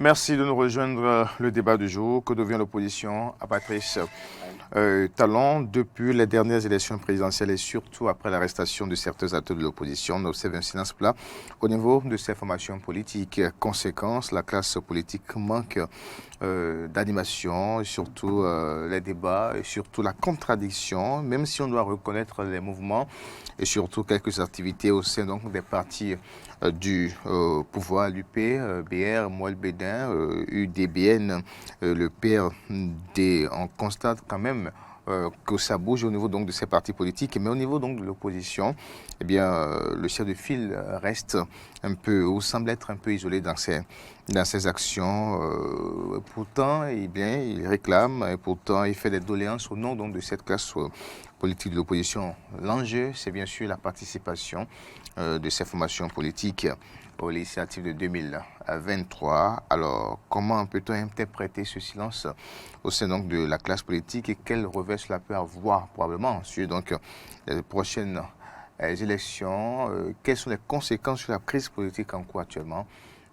Merci de nous rejoindre le débat du jour. Que devient l'opposition à Patrice Talon depuis les dernières élections présidentielles et surtout après l'arrestation de certains acteurs de l'opposition? On observe un silence plat au niveau de ces formations politiques. Conséquence, la classe politique manque d'animation, surtout les débats et surtout la contradiction, même si on doit reconnaître les mouvements et surtout quelques activités au sein donc, des partis du pouvoir, l'UP, BR, Moël Bédin, UDBN, le PRD. On constate quand même que ça bouge au niveau donc, de ces partis politiques, mais au niveau donc, de l'opposition, eh bien, le chef de file reste un peu, ou semble être un peu isolé dans ses actions. Pourtant, eh bien, il réclame, et pourtant, il fait des doléances au nom donc, de cette classe politique de l'opposition. L'enjeu, c'est bien sûr la participation de ces formations politiques aux législatives de 2023. Alors, comment peut-on interpréter ce silence au sein donc, de la classe politique et quel revers cela peut avoir probablement sur donc, les prochaines élections? Quelles sont les conséquences sur la crise politique en cours actuellement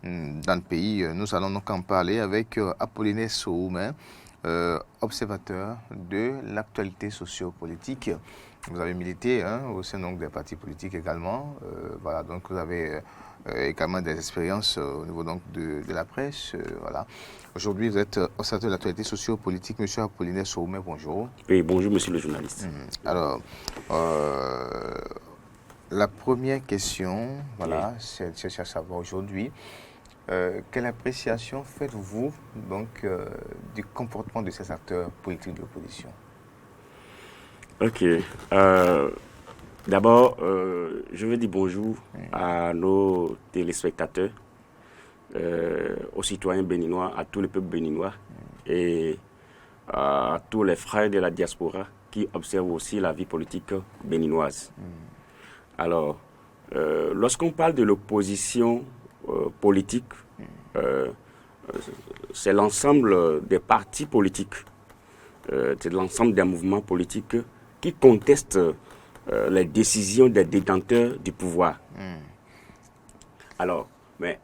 dans le pays? Nous allons donc en parler avec Apollinaire Sohoumen, observateur de l'actualité sociopolitique. Vous avez milité au sein donc, des partis politiques également. Voilà, donc vous avez également des expériences au niveau donc, de la presse. Voilà. Aujourd'hui, vous êtes observateur de l'actualité sociopolitique. Monsieur Apollinaire Sohoumen, bonjour. Oui, bonjour, monsieur le journaliste. Alors, la première question, voilà, c'est à savoir aujourd'hui, quelle appréciation faites-vous donc du comportement de ces acteurs politiques de l'opposition? Ok. D'abord, je veux dire bonjour à nos téléspectateurs, aux citoyens béninois, à tout le peuple béninois et à tous les frères de la diaspora qui observent aussi la vie politique béninoise. Alors, lorsqu'on parle de l'opposition politique, c'est l'ensemble des partis politiques, c'est l'ensemble des mouvements politiques qui contestent les décisions des détenteurs du pouvoir. Alors, mais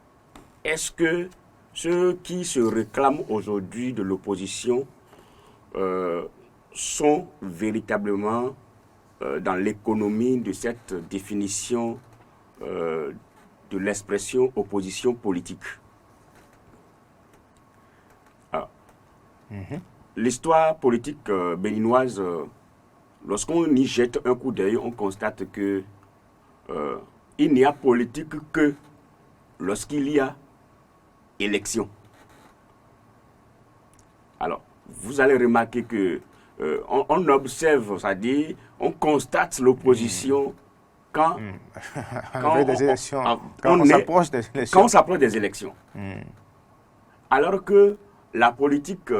est-ce que ceux qui se réclament aujourd'hui de l'opposition sont véritablement dans l'économie de cette définition de l'expression opposition politique? Alors, l'histoire politique béninoise, lorsqu'on y jette un coup d'œil, on constate que il n'y a politique que lorsqu'il y a élection. Alors, vous allez remarquer que on observe, c'est-à-dire on constate l'opposition quand on s'approche des élections. Quand on s'approche des élections. Alors que la politique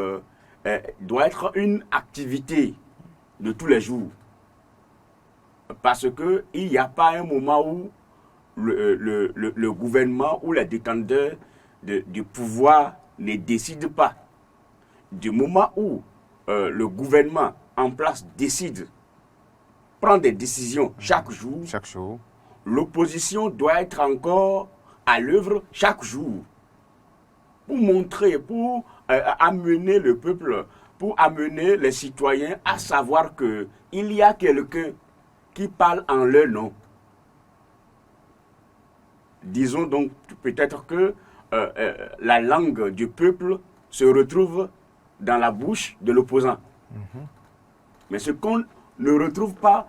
doit être une activité de tous les jours. Parce qu'il n'y a pas un moment où le gouvernement ou les détenteurs du pouvoir ne décident pas. Du moment où le gouvernement en place décide, prend des décisions chaque jour, l'opposition doit être encore à l'œuvre chaque jour pour montrer, pour amener le peuple, pour amener les citoyens à savoir qu'il y a quelqu'un qui parle en leur nom. Disons donc peut-être que la langue du peuple se retrouve dans la bouche de l'opposant. Mais ce qu'on ne retrouve pas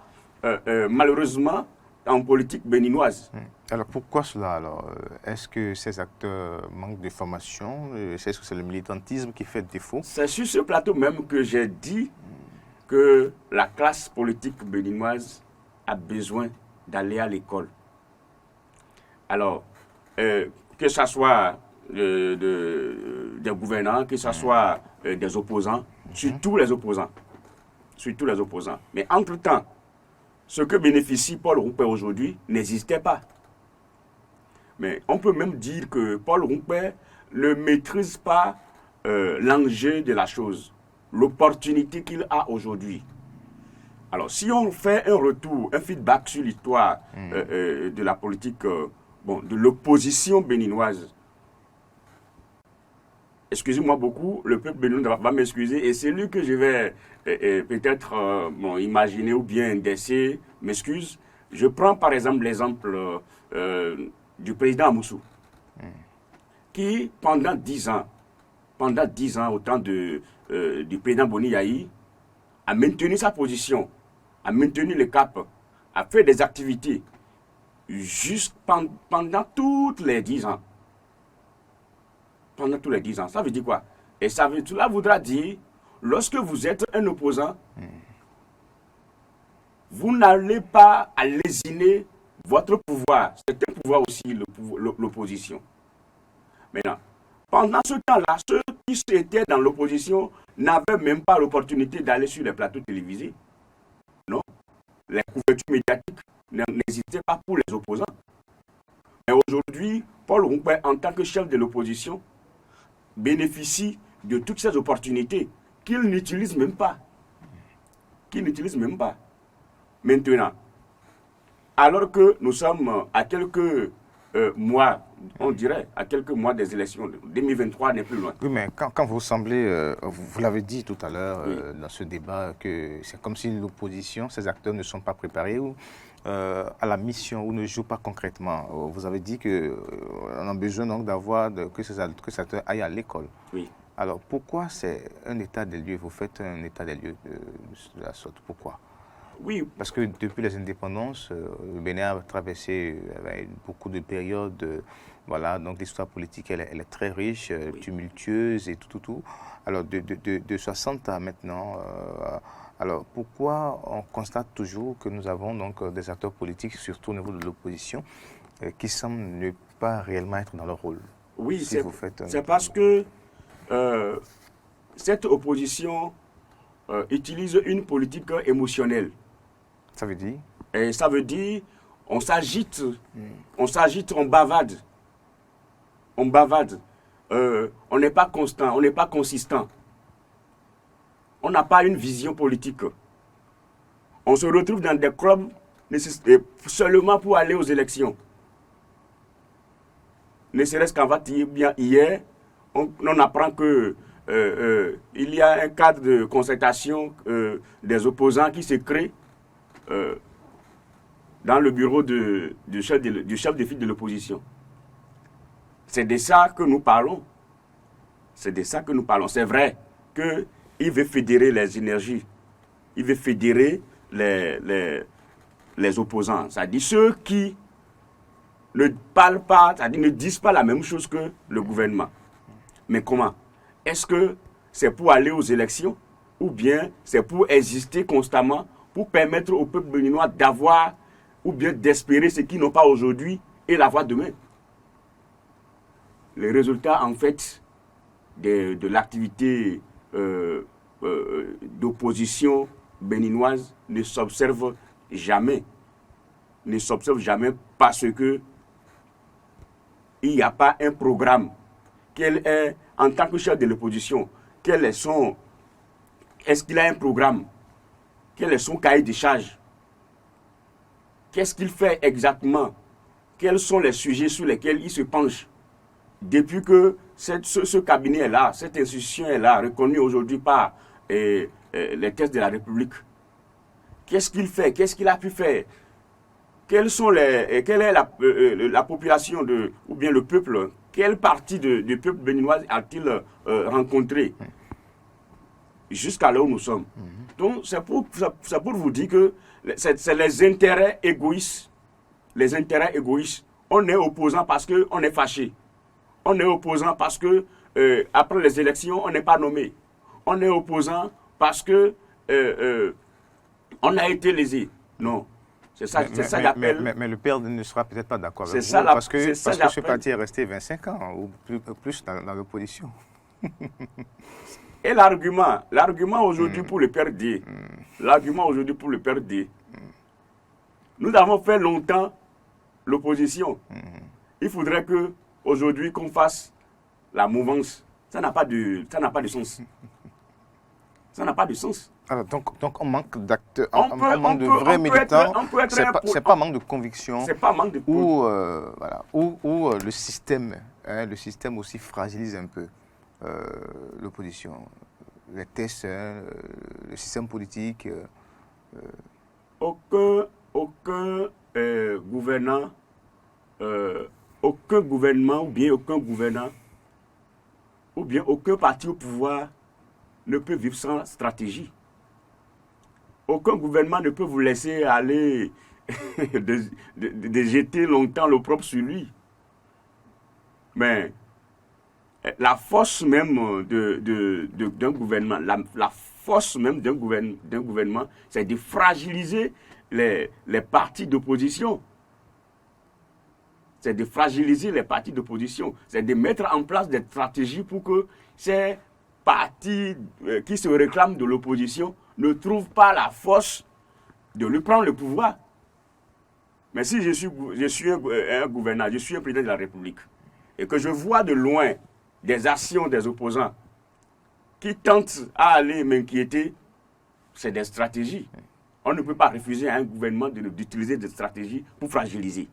malheureusement en politique béninoise. Alors pourquoi cela alors? Est-ce que ces acteurs manquent de formation? Est-ce que c'est le militantisme qui fait défaut? C'est sur ce plateau même que j'ai dit que la classe politique béninoise a besoin d'aller à l'école. Alors, que ce soit des gouvernants, que ce soit des opposants, surtout les opposants. Mais entre-temps, ce que bénéficie Paul Roupé aujourd'hui n'existait pas. Mais on peut même dire que Paul Roupé ne maîtrise pas l'enjeu de la chose, l'opportunité qu'il a aujourd'hui. Alors, si on fait un retour, un feedback sur l'histoire de la politique, de l'opposition béninoise, excusez-moi beaucoup, le peuple béninois va m'excuser et c'est lui que je vais peut-être imaginer ou bien indexer, m'excuse. Je prends par exemple l'exemple du président Amoussou, qui pendant 10 ans, au temps du président Boni Yahi, a maintenu sa position, a maintenu le cap, a fait des activités pendant toutes les 10 ans. Pendant tous les 10 ans. Ça veut dire quoi? Et cela voudra dire, lorsque vous êtes un opposant, vous n'allez pas à lésiner votre pouvoir. C'est un pouvoir aussi, l'opposition. Maintenant, pendant ce temps-là, ceux qui étaient dans l'opposition n'avaient même pas l'opportunité d'aller sur les plateaux télévisés. Non. Les couvertures médiatiques n'existaient pas pour les opposants. Mais aujourd'hui, Paul Roumpé, en tant que chef de l'opposition, bénéficie de toutes ces opportunités qu'il n'utilise même pas. Maintenant, alors que nous sommes à quelques mois, on dirait, à quelques mois des élections, 2023 n'est plus loin. Oui, mais quand vous semblez, vous l'avez dit tout à l'heure dans ce débat, que c'est comme si l'opposition, ces acteurs ne sont pas préparés ou à la mission ou ne jouent pas concrètement. Vous avez dit qu'on a besoin donc que ces acteurs aillent à l'école. Oui. Alors pourquoi c'est un état des lieux? Vous faites un état des lieux de la sorte. Pourquoi? Oui. Parce que depuis les indépendances, le Bénin a traversé beaucoup de périodes. Voilà, donc l'histoire politique, elle est très riche, tumultueuse et tout. Alors de 60 à maintenant, alors pourquoi on constate toujours que nous avons donc des acteurs politiques, surtout au niveau de l'opposition, qui semblent ne pas réellement être dans leur rôle? Oui, si c'est parce que cette opposition utilise une politique émotionnelle. Ça veut dire? Et ça veut dire, on s'agite, on bavade. On n'est pas constant, on n'est pas consistant. On n'a pas une vision politique. On se retrouve dans des clubs seulement pour aller aux élections. Ne serait-ce qu'en fait, hier, on apprend que il y a un cadre de concertation des opposants qui se crée dans le bureau du chef de file de l'opposition. C'est de ça que nous parlons. C'est vrai qu'il veut fédérer les énergies. Il veut fédérer les opposants. C'est-à-dire ceux qui ne parlent pas, c'est-à-dire ne disent pas la même chose que le gouvernement. Mais comment? Est-ce que c'est pour aller aux élections ou bien c'est pour exister constamment pour permettre au peuple béninois d'avoir ou bien d'espérer ce qu'ils n'ont pas aujourd'hui et l'avoir demain? Les résultats, en fait, de l'activité d'opposition béninoise ne s'observent jamais. Ne s'observent jamais parce que il n'y a pas un programme. Quel est, en tant que chef de l'opposition, est-ce qu'il a un programme? Quel est son cahier de charges? Qu'est-ce qu'il fait exactement? Quels sont les sujets sur lesquels il se penche? Depuis que ce cabinet est là, cette institution est là, reconnue aujourd'hui par les caisses de la République, qu'est-ce qu'il fait? Qu'est-ce qu'il a pu faire? Quelle est la population ou bien le peuple? Quelle partie du peuple béninois a-t-il rencontré jusqu'à là où nous sommes? Donc, c'est pour vous dire que c'est les intérêts égoïstes. Les intérêts égoïstes. On est opposant parce qu'on est fâché. On est opposant parce que après les élections, on n'est pas nommé. On est opposant parce que on a été lésé. Non. C'est ça j'appelle. Mais le père ne sera peut-être pas d'accord avec vous parce que ce parti est resté 25 ans ou plus dans l'opposition. Et l'argument aujourd'hui pour le PRD, nous avons fait longtemps l'opposition. Il faudrait que aujourd'hui qu'on fasse la mouvance. Ça n'a pas de sens. Ça n'a pas de sens. Alors, donc on manque d'acteurs, on manque de vrais militants. C'est pas manque de conviction. C'est pas manque de ou le système aussi fragilise un peu. l'opposition? Les tests, le système politique Aucun gouvernant, aucun gouvernement ou bien aucun gouvernant ou bien aucun parti au pouvoir ne peut vivre sans stratégie. Aucun gouvernement ne peut vous laisser aller de jeter longtemps l'opprobre sur lui. Mais la force même d'un gouvernement, la force même d'un gouvernement, c'est de fragiliser les partis d'opposition. C'est de fragiliser les partis d'opposition. C'est de mettre en place des stratégies pour que ces partis qui se réclament de l'opposition ne trouvent pas la force de lui prendre le pouvoir. Mais si je suis un gouvernant, je suis un président de la République, et que je vois de loin des actions des opposants qui tentent à aller m'inquiéter, c'est des stratégies. On ne peut pas refuser à un gouvernement d'utiliser des stratégies pour fragiliser.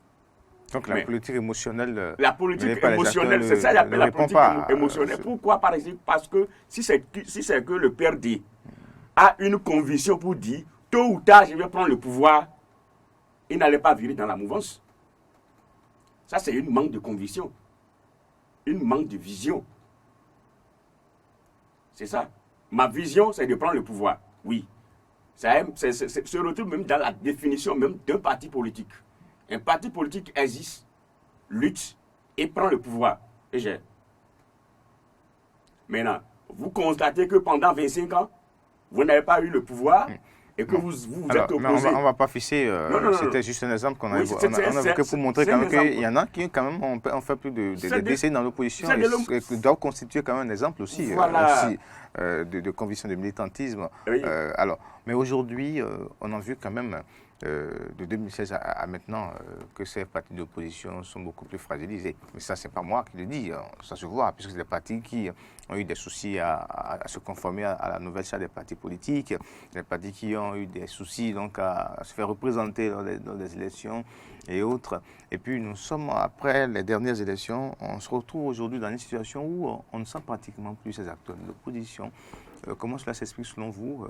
Donc la politique émotionnelle... La politique émotionnelle, c'est ça que j'appelle la politique émotionnelle. Pourquoi, par exemple? Parce que si c'est que le PRD a une conviction pour dire, tôt ou tard, je vais prendre le pouvoir, il n'allait pas virer dans la mouvance. Ça, c'est une manque de conviction. Une manque de vision. C'est ça. Ma vision, c'est de prendre le pouvoir. Oui. Ça se retrouve même dans la définition même d'un parti politique. Un parti politique existe, lutte et prend le pouvoir. Et j'ai. Maintenant, vous constatez que pendant 25 ans, vous n'avez pas eu le pouvoir et que vous êtes opposé. On ne va pas ficher. C'était juste un exemple qu'on a évoqué pour montrer quand même qu'il y en a qui quand même ont fait plus de décennies dans l'opposition et qui doivent constituer quand même un exemple aussi, de conviction de militantisme. Oui. Mais aujourd'hui, on a vu quand même de 2016 à maintenant que ces partis d'opposition sont beaucoup plus fragilisés. Mais ça, c'est pas moi qui le dis, ça se voit, puisque c'est des partis qui ont eu des soucis à se conformer à la nouvelle charte des partis politiques, des partis qui ont eu des soucis donc à se faire représenter dans les élections et autres. Et puis nous sommes, après les dernières élections, on se retrouve aujourd'hui dans une situation où on ne sent pratiquement plus ces acteurs de l'opposition. Comment cela s'explique selon vous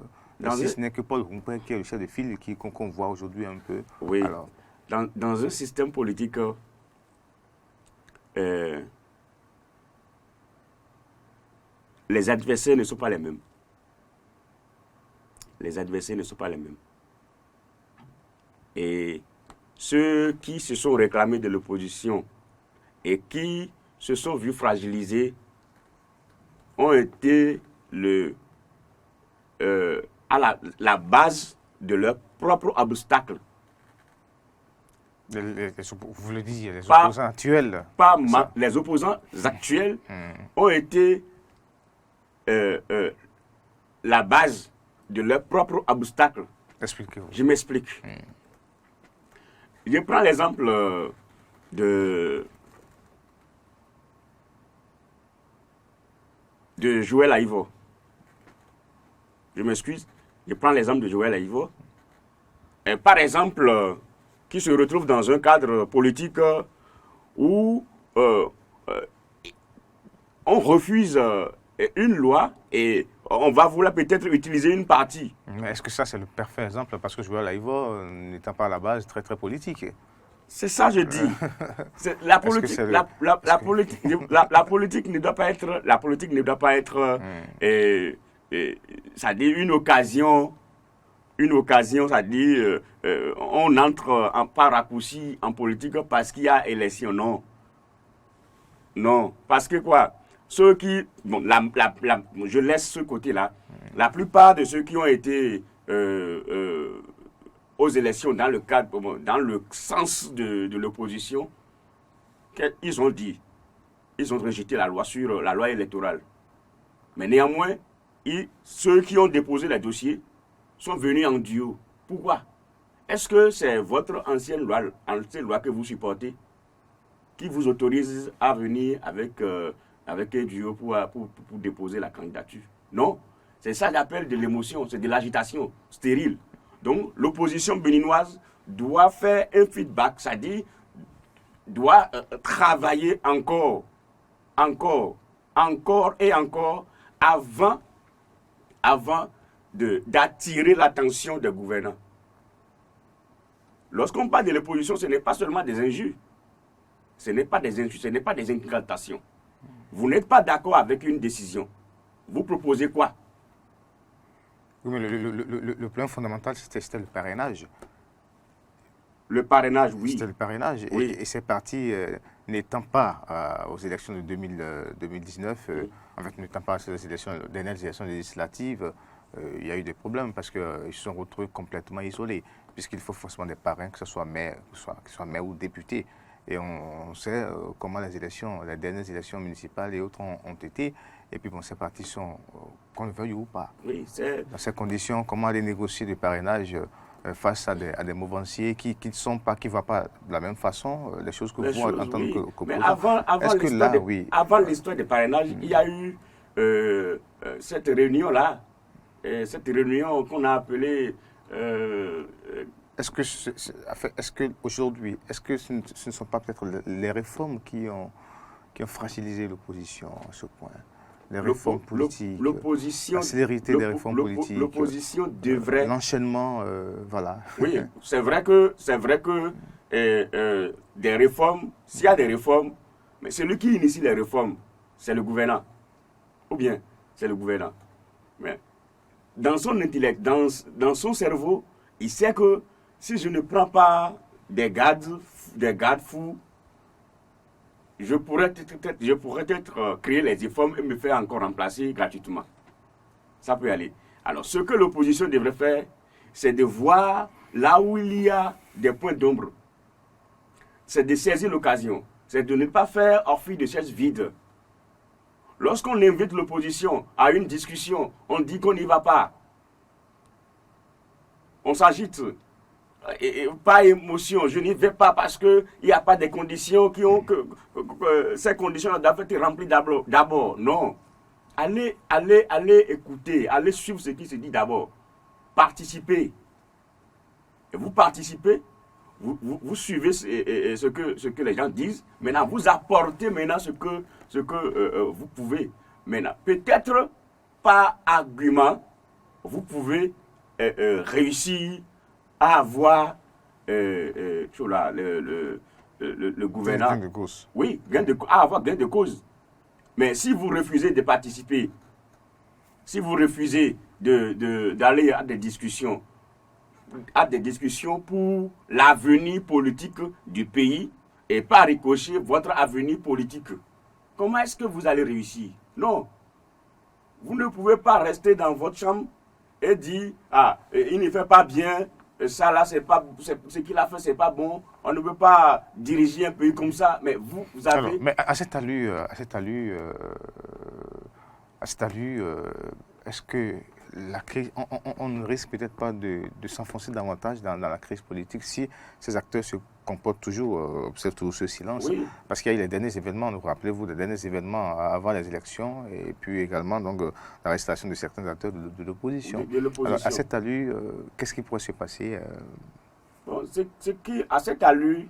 si ce n'est que Paul Rumpin qui est le chef de file qu'on voit aujourd'hui un peu. Oui. Alors, dans un système politique, les adversaires ne sont pas les mêmes. Les adversaires ne sont pas les mêmes. Et ceux qui se sont réclamés de l'opposition et qui se sont vus fragilisés ont été à la base de leur propre obstacle. Vous le disiez, les opposants actuels. Les opposants actuels ont été la base de leur propre obstacle. Expliquez-vous. Je m'explique. Je prends l'exemple de Joël Aïvo. Je m'excuse. Je prends l'exemple de Joël Aïvo. Par exemple, qui se retrouve dans un cadre politique où on refuse une loi et on va vouloir peut-être utiliser une partie. Mais est-ce que ça, c'est le parfait exemple? Parce que Joël Aïvo n'étant pas à la base très, très politique. C'est ça, je dis. La politique ne doit pas être... La politique ne doit pas être... ça dit une occasion, ça dit on entre par raccourci en politique parce qu'il y a élection. Non. Parce que quoi? Ceux qui... Bon, je laisse ce côté-là. La plupart de ceux qui ont été aux élections dans le sens de l'opposition, ils ont dit, ils ont rejeté la loi électorale. Mais néanmoins, ceux qui ont déposé les dossiers sont venus en duo. Pourquoi? Est-ce que c'est votre ancienne loi que vous supportez qui vous autorise à venir avec un duo pour déposer la candidature? Non. C'est ça l'appel de l'émotion, c'est de l'agitation stérile. Donc, l'opposition béninoise doit faire un feedback, c'est-à-dire doit travailler encore encore et encore avant d'attirer l'attention des gouvernants. Lorsqu'on parle de l'opposition, ce n'est pas seulement des injures. Ce n'est pas des injures, ce n'est pas des incantations. Vous n'êtes pas d'accord avec une décision. Vous proposez quoi? Oui, mais le problème fondamental, c'était le parrainage. Le parrainage, oui. C'était le parrainage. Oui. Et ces partis n'étant pas aux élections de 2019, en fait, n'étant pas aux dernières élections législatives, il y a eu des problèmes parce qu'ils se sont retrouvés complètement isolés, puisqu'il faut forcément des parrains, que ce soit maire, ou député. Et on sait comment les dernières élections municipales et autres ont été. Et puis, bon, ces partis sont, qu'on le veuille ou pas. Oui, dans ces conditions, comment aller négocier du parrainage face à des mouvanciers qui ne voient pas de la même façon les choses que vous, en tant qu'opposant. Mais avant l'histoire des parrainages, il y a eu cette réunion-là, cette réunion qu'on a appelée... Est-ce qu'aujourd'hui, ce ne sont pas peut-être les réformes qui ont fragilisé l'opposition à ce point? Les réformes politiques, la célérité des réformes politiques, l'opposition devrait... L'enchaînement, voilà. Oui, c'est vrai que des réformes, s'il y a des réformes, mais celui qui initie les réformes, c'est le gouvernant. Ou bien, c'est le gouvernant. Mais dans son intellect, dans son cerveau, il sait que si je ne prends pas des gardes fous, je pourrais peut-être créer les réformes et me faire encore remplacer gratuitement. Ça peut aller. Alors, ce que l'opposition devrait faire, c'est de voir là où il y a des points d'ombre. C'est de saisir l'occasion. C'est de ne pas faire office de chaise vide. Lorsqu'on invite l'opposition à une discussion, on dit qu'on n'y va pas. On s'agite. Et pas émotion, je n'y vais pas parce qu'il n'y a pas des conditions qui ont que ces conditions doivent être remplies d'abord. Non. Allez écouter, allez suivre ce qui se dit d'abord. Participez. Et vous participez, vous suivez ce que les gens disent. Maintenant, vous apportez maintenant ce que vous pouvez. Maintenant, peut-être par argument, vous pouvez réussir à avoir le gouvernant. Gain de cause. Oui, avoir gain de cause. Mais si vous refusez de participer, si vous refusez d'aller à des discussions pour l'avenir politique du pays et pas ricocher votre avenir politique, comment est-ce que vous allez réussir? Non. Vous ne pouvez pas rester dans votre chambre et dire il ne fait pas bien. Ça là, ce qu'il a fait, c'est pas bon. On ne peut pas diriger un pays comme ça. Mais vous avez... Alors, mais à cet allure, est-ce que la crise, on ne risque peut-être pas de s'enfoncer davantage dans la crise politique si ces acteurs se comportent toujours, observent toujours ce silence? Oui. Parce qu'il y a eu les derniers événements, rappelez-vous, les derniers événements avant les élections et puis également donc, l'arrestation de certains acteurs de l'opposition. Alors, à cette allure, qu'est-ce qui pourrait se passer bon, à cette allure,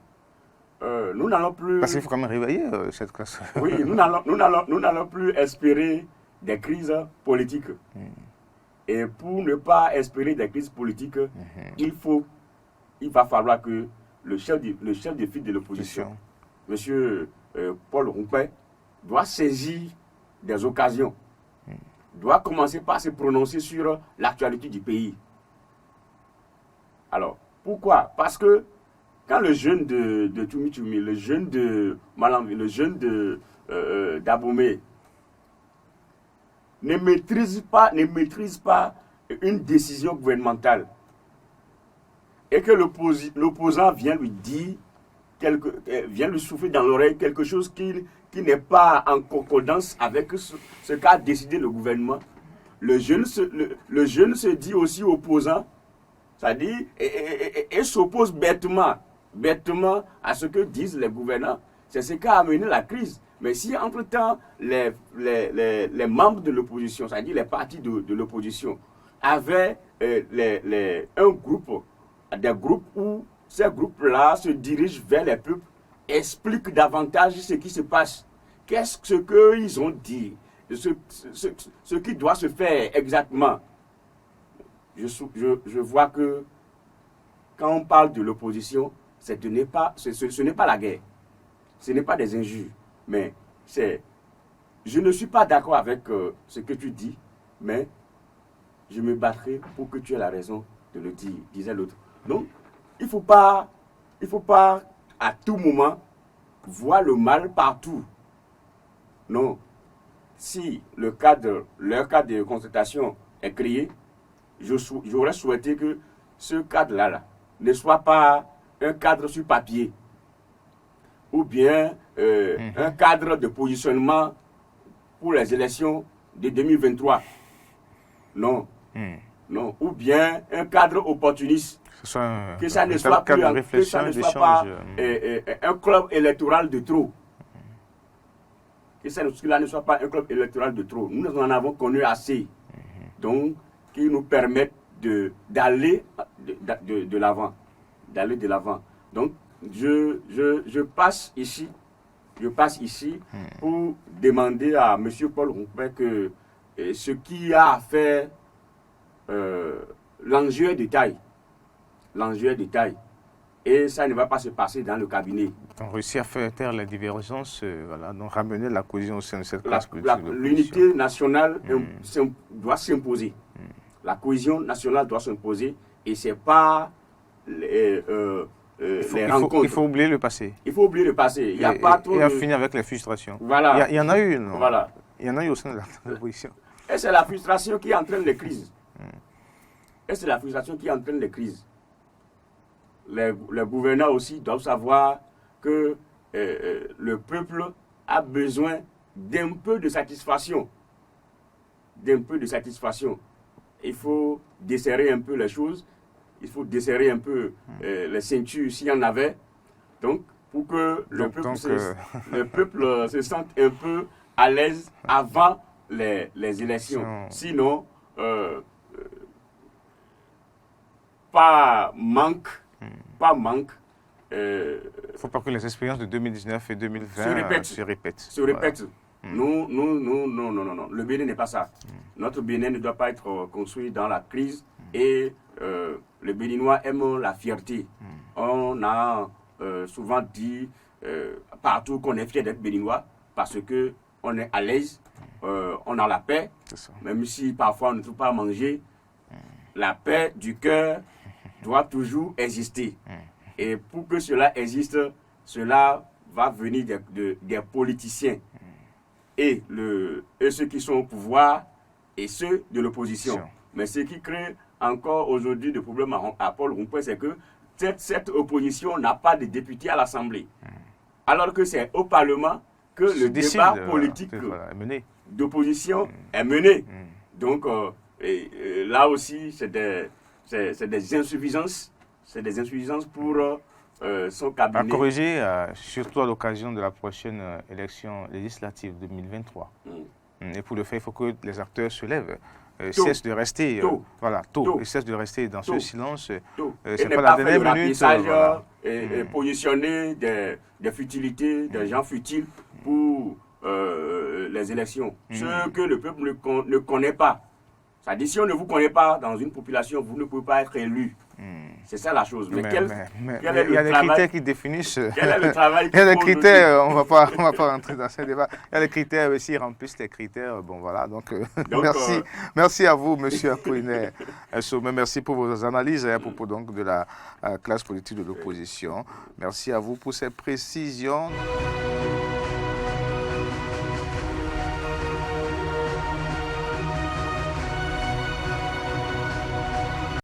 nous n'allons plus... Parce qu'il faut quand même réveiller cette classe. Oui, nous n'allons plus espérer des crises politiques. Et pour ne pas espérer des crises politiques, il va falloir que le chef de file de l'opposition, M. Paul Roupin, doit saisir des occasions, doit commencer par se prononcer sur l'actualité du pays. Alors, pourquoi? Parce que quand le jeune de Tumi, le jeune de Malamvi, le jeune d'Abomey ne maîtrise pas une décision gouvernementale et que l'opposant vient lui dire, vient lui souffler dans l'oreille quelque chose qui n'est pas en concordance avec ce qu'a décidé le gouvernement, le jeune se dit aussi opposant, c'est-à-dire et s'oppose bêtement à ce que disent les gouvernants. C'est ce qui a amené la crise. Mais si entre-temps, les membres de l'opposition, c'est-à-dire les partis de l'opposition, avaient des groupes où ces groupes-là se dirigent vers les peuples, expliquent davantage ce qui se passe, qu'est-ce qu'ils ont dit, ce qui doit se faire exactement. Je vois que quand on parle de l'opposition, ce n'est pas la guerre, ce n'est pas des injures, mais je ne suis pas d'accord avec ce que tu dis, mais je me battrai pour que tu aies la raison de le dire, disait l'autre. Donc, il ne faut pas à tout moment voir le mal partout. Non. Si leur cadre de consultation est créé, j'aurais souhaité que ce cadre-là ne soit pas un cadre sur papier ou bien un cadre de positionnement pour les élections de 2023. Non. Non. Ou bien un cadre opportuniste. Que ça ne soit pas un club électoral de trop. Que cela ne soit pas un club électoral de trop. Nous en avons connu assez. Donc, qui nous permettent d'aller de l'avant. D'aller de l'avant. Donc, je passe ici pour demander à M. Paul Roupet que ce qui a à faire, l'enjeu est de taille. L'enjeu est de taille. Et ça ne va pas se passer dans le cabinet. On réussit à faire taire les divergences, voilà, donc ramener la cohésion au sein de cette classe politique. L'unité nationale doit s'imposer. La cohésion nationale doit s'imposer et ce n'est pas les rencontres. Il faut oublier le passé. Il faut oublier le passé. Il y a pas trop et finir avec les frustrations. Voilà. Il y en a eu, non? Voilà. Il y en a eu au sein de l'opposition. Et c'est la frustration qui entraîne les crises. Et c'est la frustration qui entraîne les crises. Les gouvernants aussi doivent savoir que le peuple a besoin d'un peu de satisfaction. D'un peu de satisfaction. Il faut desserrer un peu les choses. Il faut desserrer un peu les ceintures s'il y en avait. Donc, pour que le peuple se sente un peu à l'aise avant les élections. Sinon, pas manque. Il ne faut pas que les expériences de 2019 et 2020 se répètent. Non. Le Bénin n'est pas ça. Notre Bénin ne doit pas être construit dans la crise et les Béninois aiment la fierté. On a souvent dit partout qu'on est fier d'être Béninois parce qu'on est à l'aise, on a la paix, même si parfois on ne trouve pas à manger. La paix du cœur doit toujours exister. Et pour que cela existe, cela va venir des politiciens et ceux qui sont au pouvoir et ceux de l'opposition. Mais ce qui crée encore aujourd'hui de problèmes à Paul Roupet, c'est que cette opposition n'a pas de députés à l'Assemblée. Alors que c'est au Parlement que le débat politique d'opposition est mené. Donc là aussi, c'est des insuffisances. C'est des insuffisances pour son cabinet. À corriger, surtout à l'occasion de la prochaine élection législative 2023. Et pour le faire, il faut que les acteurs se lèvent. Cessent de rester ils cessent de rester dans ce silence. C'est pas la dernière minute. Et positionner des futilités, des gens futiles pour les élections. Ceux que le peuple ne connaît pas. C'est-à-dire, si on ne vous connaît pas dans une population, vous ne pouvez pas être élu. C'est ça la chose. Mais quel est il y a des critères qui définissent. Quel est le travail il y a des critères, on va pas rentrer dans ce débat. Il y a des critères, s'ils remplissent les critères, bon voilà. Donc merci à vous, monsieur Apollinaire Sommet. Merci pour vos analyses à propos donc de la classe politique de l'opposition. Merci à vous pour ces précisions.